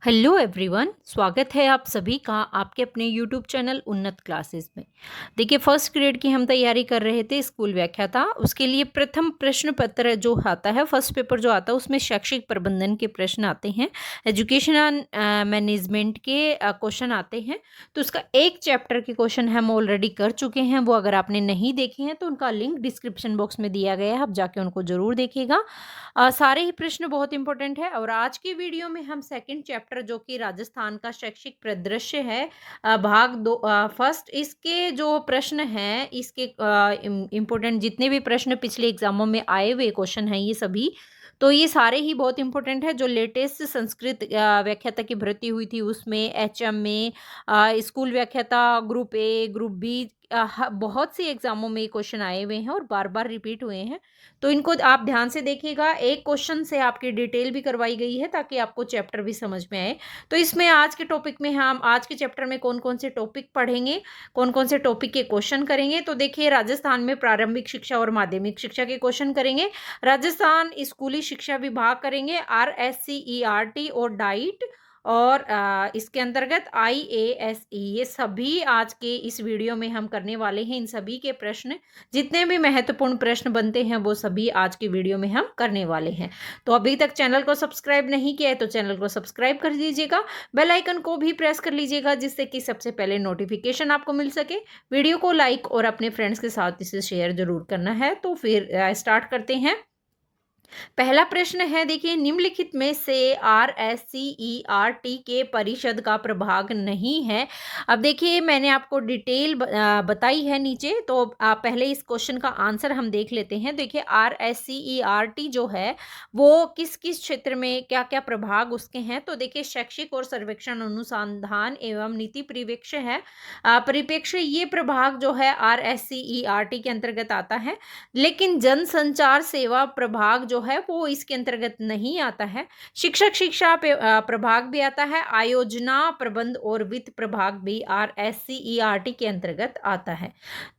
Hello everyone, स्वागत है आप सभी का आपके अपने यूट्यूब चैनल उन्नत क्लासेस में। देखिए, फर्स्ट ग्रेड की हम तैयारी कर रहे थे, स्कूल व्याख्याता। उसके लिए प्रथम प्रश्न पत्र जो आता है, फर्स्ट पेपर जो आता है, उसमें शैक्षिक प्रबंधन के प्रश्न आते हैं, एजुकेशन मैनेजमेंट के क्वेश्चन आते हैं। तो उसका एक चैप्टर के क्वेश्चन हम ऑलरेडी कर चुके हैं। वो अगर आपने नहीं देखे हैं तो उनका लिंक डिस्क्रिप्शन बॉक्स में दिया गया है, आप जाके उनको जरूर देखिएगा। सारे ही प्रश्न बहुत इंपॉर्टेंट है। और आज की वीडियो में हम सेकंड चैप्टर जो कि राजस्थान का शैक्षिक परिदृश्य है, भाग दो, फर्स्ट, इसके जो प्रश्न हैं, इसके इम्पोर्टेंट जितने भी प्रश्न पिछले एग्जामों में आए हुए क्वेश्चन हैं, ये सभी, तो ये सारे ही बहुत इंपॉर्टेंट है। जो लेटेस्ट संस्कृत व्याख्याता की भर्ती हुई थी उसमें, एचएम में, स्कूल व्याख्याता ग्रुप ए, ग्रुप बी, बहुत सी एग्जामों में ये क्वेश्चन आए हुए हैं और बार बार रिपीट हुए हैं। तो इनको आप ध्यान से देखिएगा। एक क्वेश्चन से आपकी डिटेल भी करवाई गई है ताकि आपको चैप्टर भी समझ में आए। तो इसमें आज के टॉपिक में हम आज के चैप्टर में कौन कौन से टॉपिक पढ़ेंगे, कौन कौन से टॉपिक के क्वेश्चन करेंगे। तो देखिए, राजस्थान में प्रारंभिक शिक्षा और माध्यमिक शिक्षा के क्वेश्चन करेंगे, राजस्थान स्कूली शिक्षा विभाग करेंगे, RSCERT और डाइट, और इसके अंतर्गत IASE, ये सभी आज के इस वीडियो में हम करने वाले हैं। इन सभी के प्रश्न, जितने भी महत्वपूर्ण प्रश्न बनते हैं, वो सभी आज की वीडियो में हम करने वाले हैं। तो अभी तक चैनल को सब्सक्राइब नहीं किया है तो चैनल को सब्सक्राइब कर दीजिएगा, बेल आइकन को भी प्रेस कर लीजिएगा, जिससे कि सबसे पहले नोटिफिकेशन आपको मिल सके। वीडियो को लाइक और अपने फ्रेंड्स के साथ इसे शेयर जरूर करना है। तो फिर स्टार्ट करते हैं। पहला प्रश्न है, देखिए, निम्नलिखित में से RSCERT के परिषद का प्रभाग नहीं है। अब देखिए, मैंने आपको डिटेल बताई है नीचे, तो आप पहले इस क्वेश्चन का आंसर हम देख लेते हैं। देखिए, RSCERT जो है वो किस किस क्षेत्र में क्या क्या प्रभाग उसके हैं। तो देखिए, शैक्षिक और सर्वेक्षण अनुसंधान एवं नीति परिप्रेक्ष्य है, परिप्रेक्ष्य, ये प्रभाग जो है RSCERT के अंतर्गत आता है। लेकिन जनसंचार सेवा प्रभाग जो है वो इसके अंतर्गत नहीं आता है। शिक्षक शिक्षा प्रभाग भी आता है। आयोजना प्रबंध और वित्त प्रभाग भी RSCERT के अंतर्गत आता है।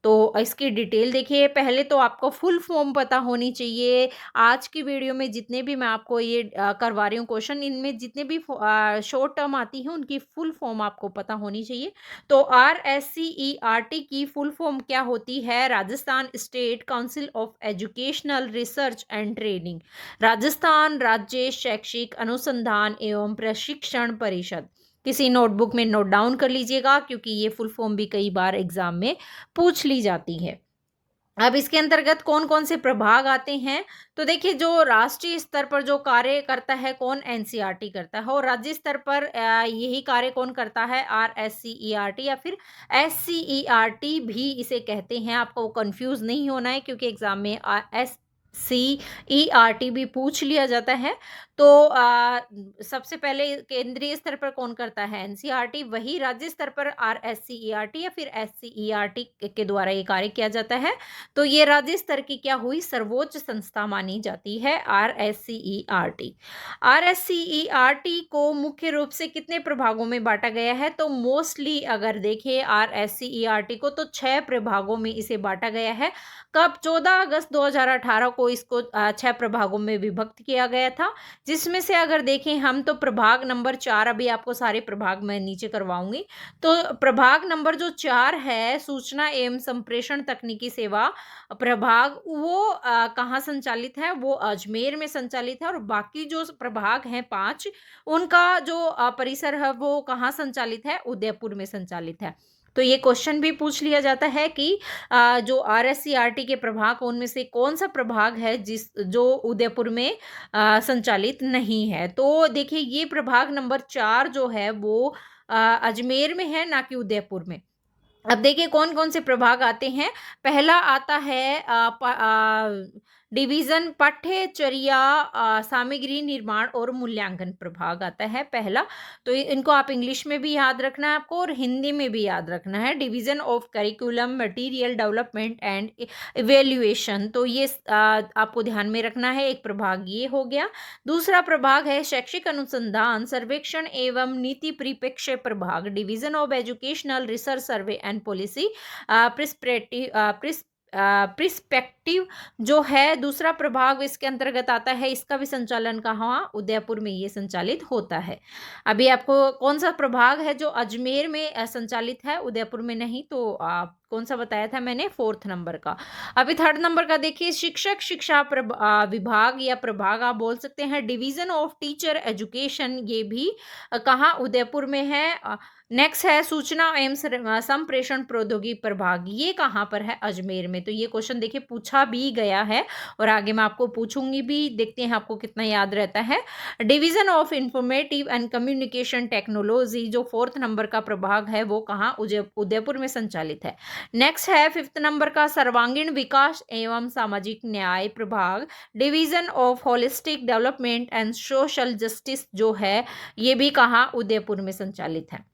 तो इसकी डिटेल देखिए। पहले तो आपको फुल फॉर्म पता होनी चाहिए। आज की वीडियो में जितने भी मैं आपको ये करवा रही हूँ क्वेश्चन, इनमें जितने भी शॉर्ट टर्म आती है उनकी फुल फॉर्म आपको पता होनी चाहिए। तो RSCERT की फुल फॉर्म क्या होती है? Rajasthan state council of educational research and training, Rajasthan राज्य शैक्षिक अनुसंधान एवं प्रशिक्षण परिषद। किसी नोटबुक में नोट डाउन कर लीजिएगा, क्योंकि ये फुल फॉर्म भी कई बार एग्जाम में पूछ ली जाती है। अब इसके अंतर्गत कौन कौन से प्रभाग आते हैं? तो देखिए, जो राष्ट्रीय स्तर पर जो कार्य करता है कौन? NCERT करता है। और राज्य स्तर पर यही कार्य कौन करता है? RSCERT या फिर SCERT भी इसे कहते हैं। आपको कंफ्यूज नहीं होना है, क्योंकि एग्जाम में SCERT भी पूछ लिया जाता है। तो सबसे पहले केंद्रीय स्तर पर कौन करता है? NCERT। वही राज्य स्तर पर RSCERT या फिर SCERT के द्वारा ये कार्य किया जाता है। तो ये राज्य स्तर की क्या हुई? सर्वोच्च संस्था मानी जाती है RSCERT। RSCERT को मुख्य रूप से कितने प्रभागों में बांटा गया है? तो मोस्टली अगर देखें RSCERT को, तो 6 प्रभागों में इसे बांटा गया है। कब? 14 अगस्त 2018 को इसको 6 प्रभागों में विभक्त किया गया था। जिसमें से अगर देखें हम, तो प्रभाग नंबर 4, अभी आपको सारे प्रभाग मैं नीचे करवाऊंगी। तो प्रभाग नंबर जो 4 है, सूचना एवं संप्रेषण तकनीकी सेवा प्रभाग, वो कहाँ संचालित है? वो अजमेर में संचालित है। और बाकी जो प्रभाग हैं 5, उनका जो परिसर है वो कहाँ संचालित है? उदयपुर में संचालित है। तो ये क्वेश्चन भी पूछ लिया जाता है कि जो RSCERT के प्रभाग, उनमें से कौन सा प्रभाग है जो उदयपुर में संचालित नहीं है। तो देखिए, ये प्रभाग नंबर 4 जो है वो अजमेर में है, ना कि उदयपुर में। अब देखिए, कौन कौन से प्रभाग आते हैं। पहला आता है डिवीजन पाठ्यचर्या सामग्री निर्माण और मूल्यांकन प्रभाग आता है पहला। तो इनको आप इंग्लिश में भी याद रखना है आपको और हिंदी में भी याद रखना है। Division of curriculum material development and evaluation, तो ये आपको ध्यान में रखना है। एक प्रभाग ये हो गया। दूसरा प्रभाग है शैक्षिक अनुसंधान सर्वेक्षण एवं नीति परिप्रेक्ष्य प्रभाग, division of educational research survey and policy perspective जो है दूसरा प्रभाग इसके अंतर्गत आता है, इसका भी संचालन कहाँ, उदयपुर में ये संचालित होता है। अभी आपको कौन सा प्रभाग है जो अजमेर में संचालित है, उदयपुर में नहीं, तो कौन सा बताया था मैंने, 4th नंबर का। अभी 3rd नंबर का देखिए, शिक्षक शिक्षा विभाग या प्रभाग आप बोल सकते हैं, डिवीजन ऑफ टीचर एजुकेशन, ये भी कहाँ, उदयपुर में है। नेक्स्ट है सूचना एवं संप्रेषण प्रौद्योगिकी प्रभाग, ये कहाँ पर है, अजमेर में। तो ये क्वेश्चन देखिए पूछा भी गया है और आगे मैं आपको पूछूंगी भी, देखते हैं आपको कितना याद रहता है। Division of informative and communication technology जो 4th नंबर का प्रभाग है वो कहाँ, उदयपुर में संचालित है। नेक्स्ट है 5th नंबर का सर्वांगीण विकास एवं सामाजिक न्याय प्रभाग, division of holistic development and social justice जो है ये भी कहाँ, उदयपुर में संचालित है।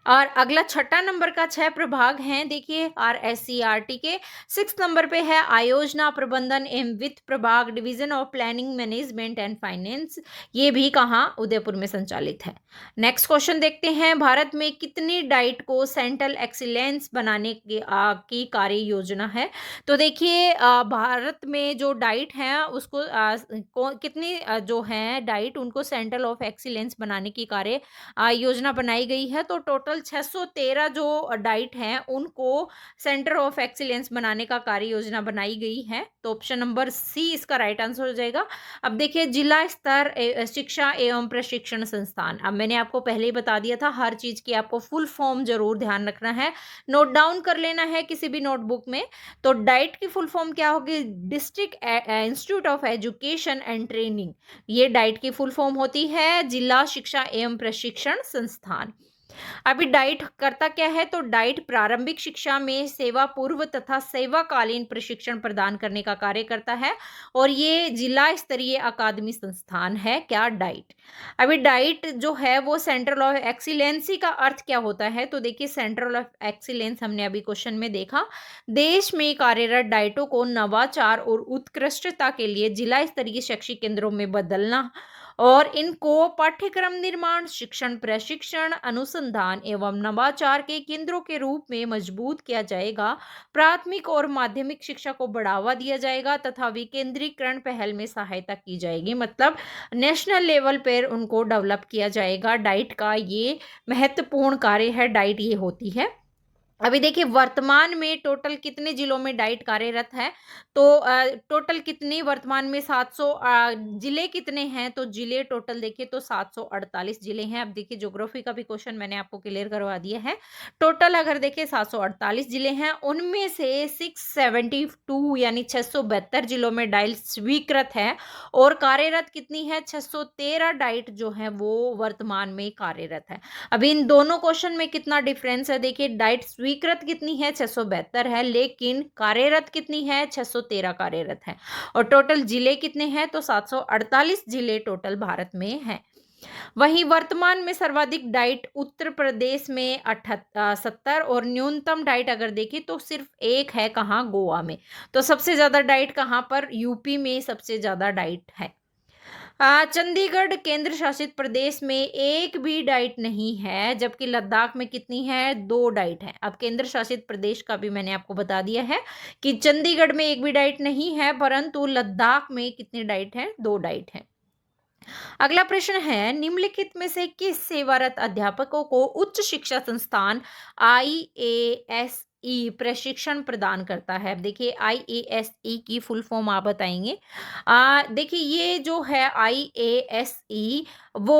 और अगला 6 नंबर का 6 प्रभाग हैं, देखिए RSCRT के। 6 नंबर पे है आयोजना प्रबंधन एवं वित्त प्रभाग, division of planning management and finance, ये भी कहाँ, उदयपुर में संचालित है। नेक्स्ट क्वेश्चन देखते हैं, भारत में कितनी डाइट को सेंट्रल एक्सीलेंस बनाने की कार्य योजना है। तो देखिए भारत में जो डाइट है उसको कितनी जो है डाइट उनको सेंट्रल ऑफ एक्सीलेंस बनाने की कार्य योजना बनाई गई है। तो टोटल 613 जो डाइट हैं उनको सेंटर ऑफ एक्सीलेंस बनाने का कार्य योजना बनाई गई है। तो ऑप्शन नंबर सी इसका राइट आंसर हो जाएगा। अब देखिए जिला स्तर शिक्षा एवं प्रशिक्षण संस्थान, अब मैंने आपको पहले ही बता दिया था हर चीज की आपको फुल फॉर्म जरूर ध्यान रखना है, नोट डाउन कर लेना है किसी भी नोटबुक में। तो डाइट की फुल फॉर्म क्या होगी, district institute of education and training, ये डाइट की फुल फॉर्म होती है, जिला शिक्षा एवं प्रशिक्षण संस्थान। अभी डाइट करता क्या है, तो डाइट प्रारंभिक शिक्षा में सेवा पूर्व तथा सेवाकालीन प्रशिक्षण प्रदान करने का कार्य करता है और ये जिला स्तरीय अकादमी संस्थान है क्या, डाइट। अभी डाइट जो है वो सेंट्रल ऑफ एक्सीलेंसी का अर्थ क्या होता है, तो देखिए सेंट्रल ऑफ एक्सीलेंस हमने अभी क्वेश्चन में देखा, देश में कार्यरत डाइटों को नवाचार और उत्कृष्टता के लिए जिला स्तरीय शैक्षिक केंद्रों में बदलना और इनको पाठ्यक्रम निर्माण, शिक्षण प्रशिक्षण, अनुसंधान एवं नवाचार के केंद्रों के रूप में मजबूत किया जाएगा। प्राथमिक और माध्यमिक शिक्षा को बढ़ावा दिया जाएगा तथा विकेंद्रीकरण पहल में सहायता की जाएगी, मतलब नेशनल लेवल पर उनको डेवलप किया जाएगा। डाइट का ये महत्वपूर्ण कार्य है, डाइट ये होती है। अभी देखिए वर्तमान में टोटल कितने जिलों में डाइट कार्यरत है, तो टोटल कितने वर्तमान में 700 जिले कितने हैं, तो जिले टोटल देखिए तो 748 जिले हैं। अब देखिए ज्योग्राफी का भी क्वेश्चन मैंने आपको क्लियर करवा दिया है। टोटल अगर देखिए 748 जिले हैं, उनमें से 672 यानी 672 जिलों में डाइट स्वीकृत है और कार्यरत कितनी है, 613 डाइट जो है वो वर्तमान में कार्यरत है। अभी इन दोनों क्वेश्चन में कितना डिफरेंस है, देखिए डाइट स्वीकृत कितनी है, 672 है, लेकिन कार्यरत कितनी है, 613 कार्यरत है। और टोटल जिले कितने हैं, तो 748 जिले टोटल भारत में हैं। वहीं वर्तमान में सर्वाधिक डाइट उत्तर प्रदेश में 70 और न्यूनतम डाइट अगर देखें तो सिर्फ एक है, कहाँ, गोवा में। तो सबसे ज्यादा डाइट कहाँ पर, यूपी में सबसे ज्यादा डाइट है। चंडीगढ़ केंद्र शासित प्रदेश में एक भी डाइट नहीं है, जबकि लद्दाख में कितनी है, 2 डाइट है। अब केंद्र शासित प्रदेश का भी मैंने आपको बता दिया है कि चंडीगढ़ में एक भी डाइट नहीं है, परंतु लद्दाख में कितनी डाइट है, 2 डाइट है। अगला प्रश्न है, निम्नलिखित में से किस सेवारत अध्यापकों को उच्च शिक्षा संस्थान IASE प्रशिक्षण प्रदान करता है। देखिए IASE की फुल फॉर्म आप बताएंगे। देखिए ये जो है IASE वो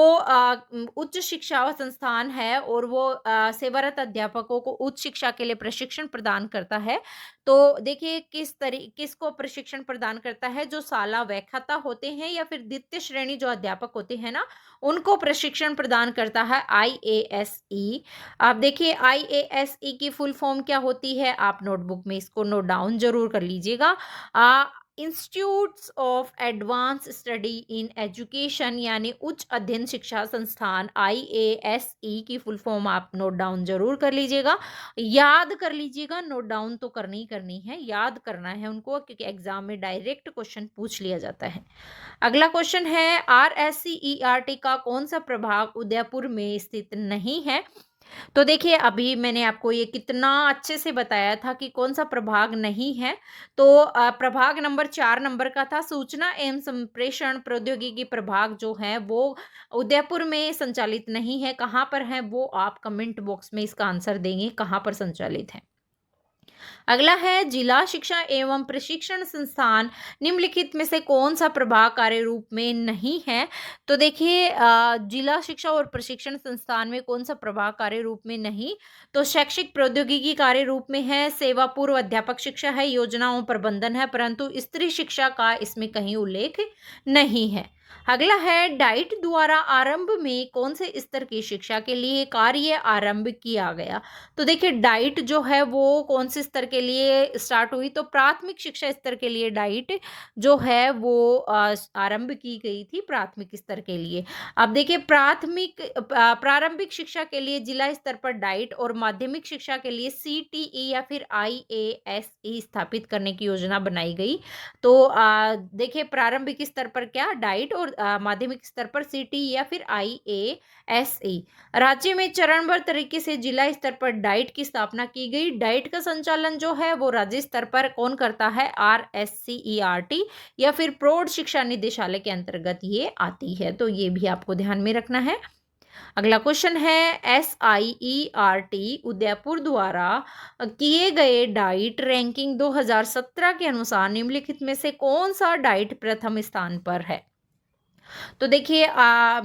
उच्च शिक्षा संस्थान है और वो सेवारत अध्यापकों को उच्च शिक्षा के लिए प्रशिक्षण प्रदान करता है। तो देखिए किसको प्रशिक्षण प्रदान करता है, जो साला व्याख्याता होते हैं या फिर द्वितीय श्रेणी जो अध्यापक होते हैं ना, उनको प्रशिक्षण प्रदान करता है IASE। आप देखिए IASE की फुल फॉर्म क्या होती है, आप नोटबुक में इसको नोट डाउन जरूर कर लीजिएगा। Institutes of advance study in education यानी उच्च अध्ययन शिक्षा संस्थान IASE की फुल फॉर्म आप नोट डाउन जरूर कर लीजिएगा, याद कर लीजिएगा। नोट डाउन तो करनी ही करनी है, याद करना है उनको, क्योंकि एग्जाम में डायरेक्ट क्वेश्चन पूछ लिया जाता है। अगला क्वेश्चन है, RSCERT का कौन सा प्रभाग उदयपुर में स्थित नहीं है। तो देखिए अभी मैंने आपको ये कितना अच्छे से बताया था कि कौन सा प्रभाग नहीं है। तो प्रभाग नंबर 4 नंबर का था सूचना एवं संप्रेषण प्रौद्योगिकी प्रभाग जो है वो उदयपुर में संचालित नहीं है। कहाँ पर है वो आप कमेंट बॉक्स में इसका आंसर देंगे कहाँ पर संचालित है। अगला है जिला शिक्षा एवं प्रशिक्षण संस्थान निम्नलिखित में से कौन सा प्रभाग कार्य रूप में नहीं है। तो देखिए जिला शिक्षा और प्रशिक्षण संस्थान में कौन सा प्रभाग कार्य रूप में नहीं, तो शैक्षिक प्रौद्योगिकी कार्य रूप में है, सेवा पूर्व अध्यापक शिक्षा है, योजनाओं प्रबंधन है, परंतु स्त्री शिक्षा का इसमें कहीं उल्लेख नहीं है। अगला है डाइट द्वारा आरंभ में कौन से स्तर की शिक्षा के लिए कार्य आरंभ किया गया। तो देखिए डाइट जो है वो कौन से स्तर के लिए स्टार्ट हुई, तो प्राथमिक शिक्षा स्तर के लिए डाइट जो है वो आरंभ की गई थी प्राथमिक स्तर के लिए। अब देखिए प्रारंभिक शिक्षा के लिए जिला स्तर पर डाइट और माध्यमिक शिक्षा के लिए सीटीई या फिर आईएएसई स्थापित करने की योजना बनाई गई। तो देखिए प्रारंभिक स्तर पर क्या डाइट और माध्यमिक स्तर पर सीटीई या फिर आईएएसई। राज्य में चरणबद्ध तरीके से जिला स्तर पर डाइट की स्थापना की गई। डाइट का संचालन जो है वो राज्य स्तर पर कौन करता है, आरएससीईआरटी या फिर प्रौढ़ शिक्षा निदेशालय के अंतर्गत ये आती है। तो ये भी आपको ध्यान में रखना है। अगला क्वेश्चन है एसआईईआरटी उदयपुर द्वारा किए गए डाइट रैंकिंग 2017 के अनुसार निम्नलिखित में से कौन सा डाइट प्रथम स्थान पर है। तो देखिए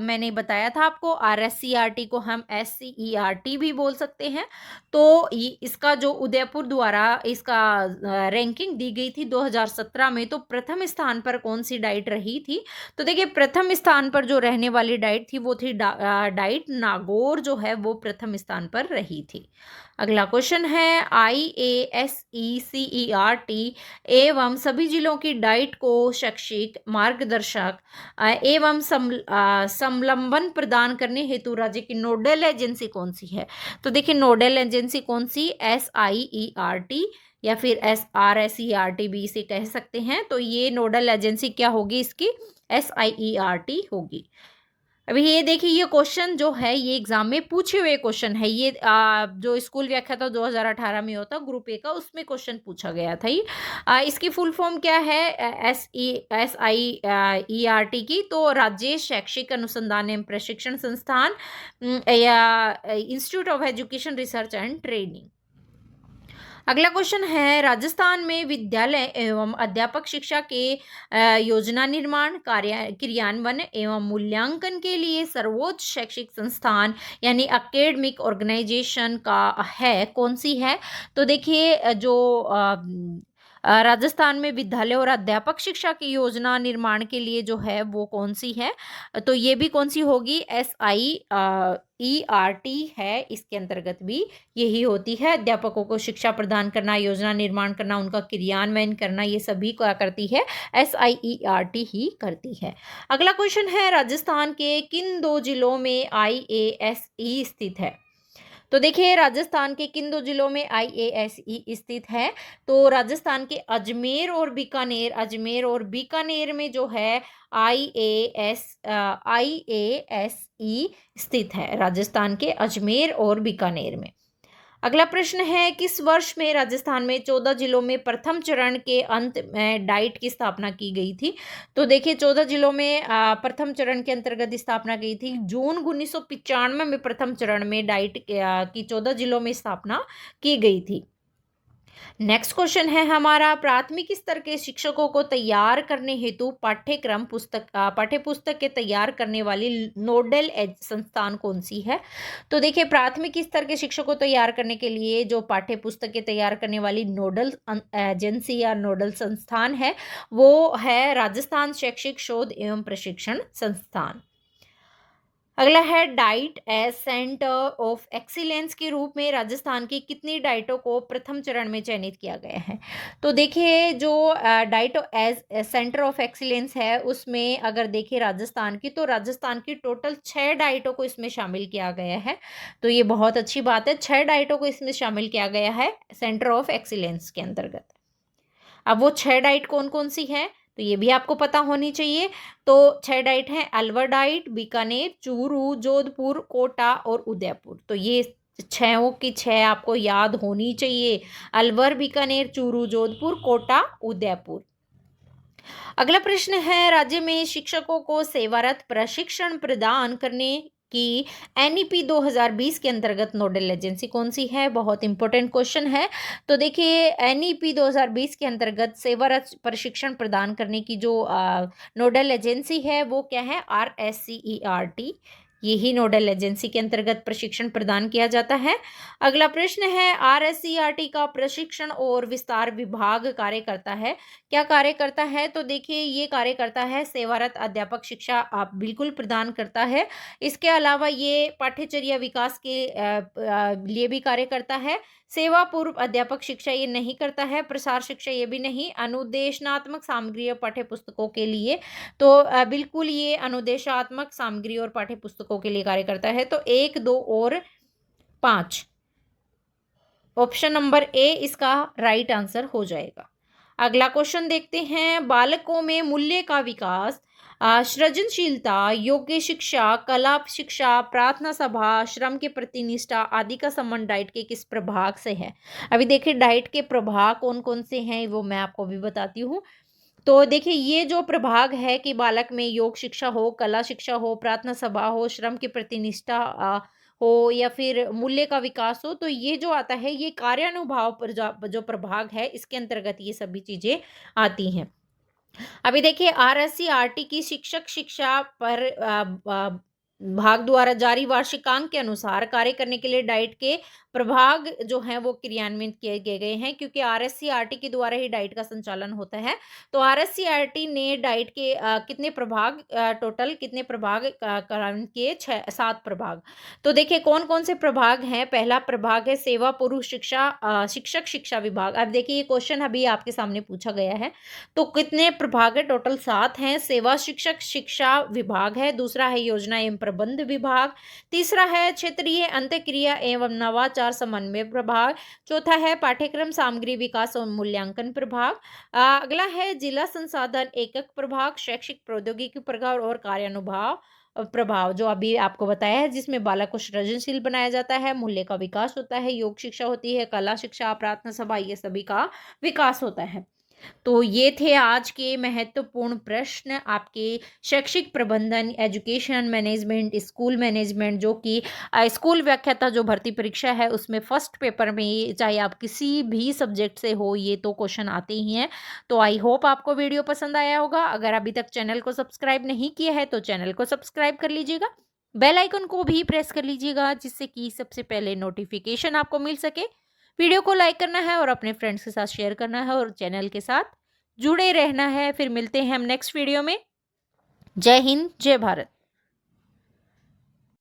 मैंने बताया था आपको आरएससीईआरटी को हम एससीईआरटी भी बोल सकते हैं। तो इसका जो उदयपुर द्वारा इसका रैंकिंग दी गई थी 2017 में, तो प्रथम स्थान पर कौन सी डाइट रही थी। तो देखिए प्रथम स्थान पर जो रहने वाली डाइट थी वो थी डाइट नागौर जो है वो प्रथम स्थान पर रही थी। अगला क्वेश्चन है आईएएसईसीईआरटी एवं सभी जिलों की डाइट को शैक्षिक मार्गदर्शक एवं समलंबन प्रदान करने हेतु राज्य की नोडल एजेंसी कौन सी है। तो देखिए नोडल एजेंसी कौन सी, एसआईईआरटी या फिर आरएसईआरटी भी इसे कह सकते हैं। तो ये नोडल एजेंसी क्या होगी इसकी, एसआईईआरटी होगी। अभी ये देखिए ये क्वेश्चन जो है ये एग्जाम में पूछे हुए क्वेश्चन है। ये जो स्कूल व्याख्या था 2018 में होता ग्रुप ए का, उसमें क्वेश्चन पूछा गया था ये। इसकी फुल फॉर्म क्या है एसआईईआरटी की, तो राज्य शैक्षिक अनुसंधान एवं प्रशिक्षण संस्थान या institute of education research and training. अगला क्वेश्चन है राजस्थान में विद्यालय एवं अध्यापक शिक्षा के योजना निर्माण क्रियान्वयन एवं मूल्यांकन के लिए सर्वोच्च शैक्षिक संस्थान यानी अकेडमिक ऑर्गेनाइजेशन का है कौन सी है। तो देखिए जो राजस्थान में विद्यालय और अध्यापक शिक्षा की योजना निर्माण के लिए जो है वो कौन सी है, तो ये भी कौन सी होगी, एसआईईआरटी है। इसके अंतर्गत भी यही होती है, अध्यापकों को शिक्षा प्रदान करना, योजना निर्माण करना, उनका क्रियान्वयन करना, ये सभी क्या करती है, एसआईईआरटी ही करती है। अगला क्वेश्चन है राजस्थान के किन दो जिलों में आईएएसई स्थित है। तो देखिए राजस्थान के किन दो जिलों में आईएएसई स्थित है, तो राजस्थान के अजमेर और बीकानेर में जो है आईएएसई स्थित है, राजस्थान के अजमेर और बीकानेर में। अगला प्रश्न है किस वर्ष में राजस्थान में 14 जिलों में प्रथम चरण के अंत में डाइट की स्थापना की गई थी। तो देखिए 14 जिलों में प्रथम चरण के अंतर्गत स्थापना की थी जून 1995 में प्रथम चरण में डाइट की 14 जिलों में स्थापना की गई थी। नेक्स्ट क्वेश्चन है हमारा प्राथमिक स्तर के शिक्षकों को तैयार करने हेतु पाठ्य पुस्तक के तैयार करने वाली नोडल संस्थान कौन सी है। तो देखिए प्राथमिक स्तर के शिक्षकों को तैयार करने के लिए जो पाठ्य पुस्तक के तैयार करने वाली नोडल एजेंसी या नोडल संस्थान है वो है राजस्थान शैक्षिक शोध एवं प्रशिक्षण संस्थान। अगला है DIET as centre of excellence के रूप में राजस्थान की कितनी डाइटों को प्रथम चरण में चयनित किया गया है। तो देखिए जो DIET as centre of excellence है उसमें अगर देखिए राजस्थान की, तो राजस्थान की टोटल 6 डाइटों को इसमें शामिल किया गया है। तो ये बहुत अच्छी बात है, 6 डाइटों को इसमें शामिल किया गया है सेंटर ऑफ एक्सीलेंस के अंतर्गत। अब वो 6 डाइट कौन कौन सी है तो ये भी आपको पता होनी चाहिए। तो 6 डाइट हैं अलवर डाइट, बीकानेर, चूरू, जोधपुर, कोटा और उदयपुर। तो ये छहों की छह आपको याद होनी चाहिए। अलवर, बीकानेर, चूरू, जोधपुर, कोटा, उदयपुर। अगला प्रश्न है, राज्य में शिक्षकों को सेवारत प्रशिक्षण प्रदान करने की एनईपी 2020 के अंतर्गत नोडल एजेंसी कौन सी है? बहुत इंपॉर्टेंट क्वेश्चन है। तो देखिए, एनईपी 2020 के अंतर्गत सेवारत प्रशिक्षण प्रदान करने की जो नोडल एजेंसी है वो क्या है? RSCERT। यही नोडल एजेंसी के अंतर्गत प्रशिक्षण प्रदान किया जाता है। अगला प्रश्न है, RSCERT का प्रशिक्षण और विस्तार विभाग कार्य करता है। क्या कार्य करता है? तो देखिए, ये कार्य करता है सेवारत अध्यापक शिक्षा आप बिल्कुल प्रदान करता है। इसके अलावा ये पाठ्यचर्या विकास के लिए भी कार्य करता है। सेवा पूर्व अध्यापक शिक्षा ये नहीं करता है। प्रसार शिक्षा ये भी नहीं। अनुदेशनात्मक सामग्री और पाठ्य पुस्तकों के लिए तो बिल्कुल ये अनुदेशात्मक सामग्री और पाठ्य पुस्तकों के लिए कार्य करता है। तो 1, 2 और 5, ऑप्शन नंबर ए इसका राइट आंसर हो जाएगा। अगला क्वेश्चन देखते हैं, बालकों में मूल्य का विकास, सृजनशीलता, योग्य शिक्षा, कला शिक्षा, प्रार्थना सभा, श्रम के प्रति निष्ठा आदि का संबंध डाइट के किस प्रभाग से है? अभी देखिए, डाइट के प्रभाग कौन कौन से हैं वो मैं आपको भी बताती हूँ। तो देखिए, ये जो प्रभाग है कि बालक में योग शिक्षा हो, कला शिक्षा हो, प्रार्थना सभा हो, श्रम के प्रति निष्ठा हो या फिर मूल्य का विकास हो, तो ये जो आता है ये कार्यानुभाव पर जो प्रभाग है इसके अंतर्गत ये सभी चीजें आती हैं। अभी देखिए, RSCERT की शिक्षक शिक्षा पर भाग द्वारा जारी वार्षिकांक के अनुसार कार्य करने के लिए डाइट के प्रभाग जो हैं वो क्रियान्वित किए गए हैं, क्योंकि RSCERT के द्वारा ही डाइट का संचालन होता है। तो RSCERT ने डाइट के कितने प्रभाग, टोटल कितने प्रभाग कार्यान्वित किए? 7 प्रभाग। तो देखिए, कौन कौन से प्रभाग हैं? पहला प्रभाग है सेवा पूर्व शिक्षा, शिक्षक शिक्षा विभाग। अब देखिए, ये क्वेश्चन अभी आपके सामने पूछा गया है। तो कितने प्रभाग है? टोटल 7 हैं। सेवा शिक्षक शिक्षा विभाग है। दूसरा है योजना एवं प्रबंध विभाग। तीसरा है क्षेत्रीय अंतःक्रिया एवं नवाचार समन्वय प्रभाग। चौथा है पाठ्यक्रम सामग्री विकास और मूल्यांकन प्रभाग। अगला है जिला संसाधन एकक प्रभाग, शैक्षिक प्रौद्योगिकी प्रभाग और कार्यानुभाव प्रभाव, जो अभी आपको बताया है, जिसमें बालक को सृजनशील बनाया जाता है, मूल्य का विकास होता है, योग शिक्षा होती है, कला शिक्षा, प्रार्थना सभा, ये सभी का विकास होता है। तो ये थे आज के महत्वपूर्ण प्रश्न आपके शैक्षिक प्रबंधन, एजुकेशन मैनेजमेंट, स्कूल मैनेजमेंट, जो कि स्कूल व्याख्याता जो भर्ती परीक्षा है उसमें फर्स्ट पेपर में, चाहे आप किसी भी सब्जेक्ट से हो, ये तो क्वेश्चन आते ही हैं। तो आई होप आपको वीडियो पसंद आया होगा। अगर अभी तक चैनल को सब्सक्राइब नहीं किया है तो चैनल को सब्सक्राइब कर लीजिएगा, बेल आइकन को भी प्रेस कर लीजिएगा, जिससे कि सबसे पहले नोटिफिकेशन आपको मिल सके। वीडियो को लाइक करना है और अपने फ्रेंड्स के साथ शेयर करना है और चैनल के साथ जुड़े रहना है। फिर मिलते हैं हम नेक्स्ट वीडियो में। जय हिंद, जय भारत।